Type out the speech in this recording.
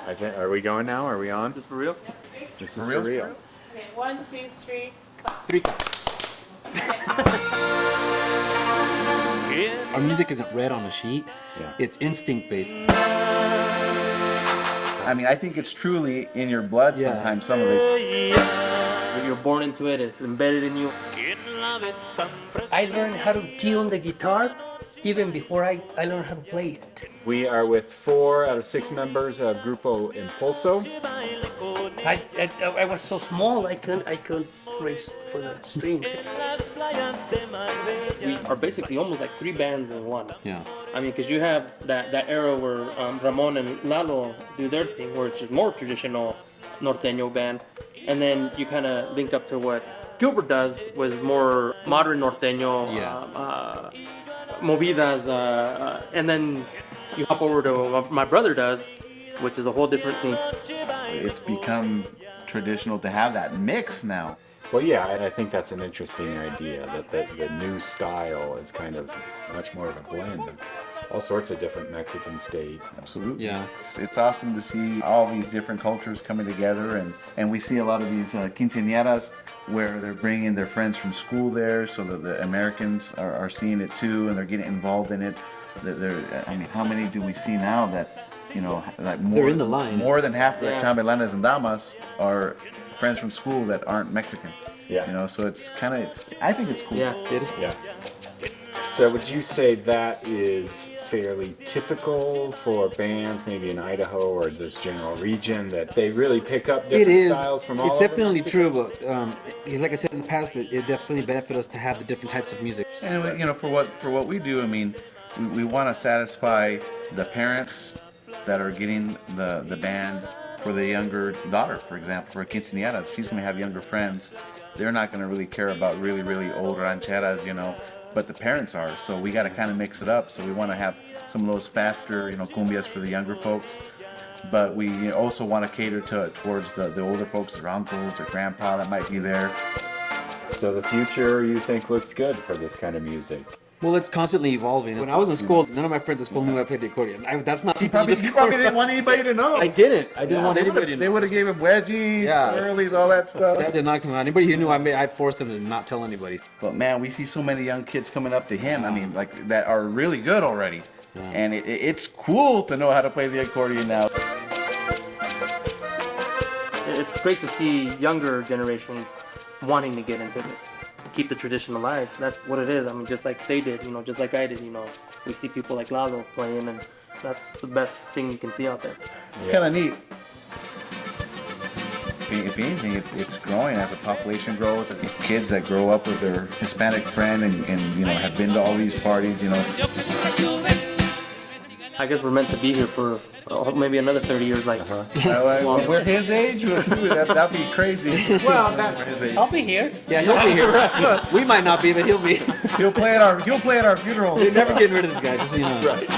Are we going now? Are we on? This for real? This is for real. Okay, 1, 2, 3, clap. 3 counts. Our music isn't read on a sheet. Yeah. It's instinct based. I mean, I think it's truly in your blood sometimes, some of it. When you're born into it, it's embedded in you. I learned how to tune the guitar even before I learned how to play it. We are with 4 out of 6 members of Grupo Impulso. I was so small I couldn't raise for the strings. We are basically almost like 3 bands in one. Yeah. I mean, because you have that era where Ramon and Lalo do their thing, where it's just more traditional norteño band, and then you kind of link up to what Gilbert does, was more modern norteño, movidas, and then you hop over to what my brother does, which is a whole different thing. It's become traditional to have that mix now. Well, yeah, and I think that's an interesting idea, that the new style is kind of much more of a blend of all sorts of different Mexican states. Absolutely. Yeah. It's awesome to see all these different cultures coming together, and we see a lot of these quinceañeras where they're bringing their friends from school there, so that the Americans are seeing it too, and they're getting involved in it. I mean, how many do we see now that, like They're in the line. more than half of the chambelanes and damas are friends from school that aren't Mexican. Yeah. So it's kind of, I think it's cool. Yeah. It is. Yeah. So would you say that is fairly typical for bands maybe in Idaho or this general region, that they really pick up It different is. styles from all It's over definitely Mexico? true, but like I said in the past, it definitely benefits us to have the different types of music. And for what we do, I mean, we want to satisfy the parents that are getting the band for the younger daughter, for example, for a quinceañera. If she's going to have younger friends, they're not going to really care about really, really old rancheras, but the parents are. So we got to kind of mix it up. So we want to have some of those faster, cumbias for the younger folks. But we also want to cater towards the older folks, their uncles, their grandpa that might be there. So the future, you think, looks good for this kind of music? Well, it's constantly evolving. When I was in school, none of my friends at school knew I played the accordion. That's not He something you probably didn't want anybody to know. I didn't want anybody to know. They would have gave him wedgies, swirlies, all that stuff. That did not come out. Anybody who knew, I forced them to not tell anybody. But man, we see so many young kids coming up to him. I mean, like that are really good already, and it's cool to know how to play the accordion now. It's great to see younger generations wanting to get into this, keep the tradition alive. That's what it is. I mean, just like they did, just like I did, we see people like Lalo playing, and that's the best thing you can see out there. It's kind of neat. If anything, it's growing as the population grows. And kids that grow up with their Hispanic friend and have been to all these parties, I guess we're meant to be here for maybe another 30 years. We're his age. That'd be crazy. Well, I'll be here. Yeah, he'll be here. We might not be, but he'll be. He'll play at our funeral. You're never getting rid of this guy, just so you know. Right.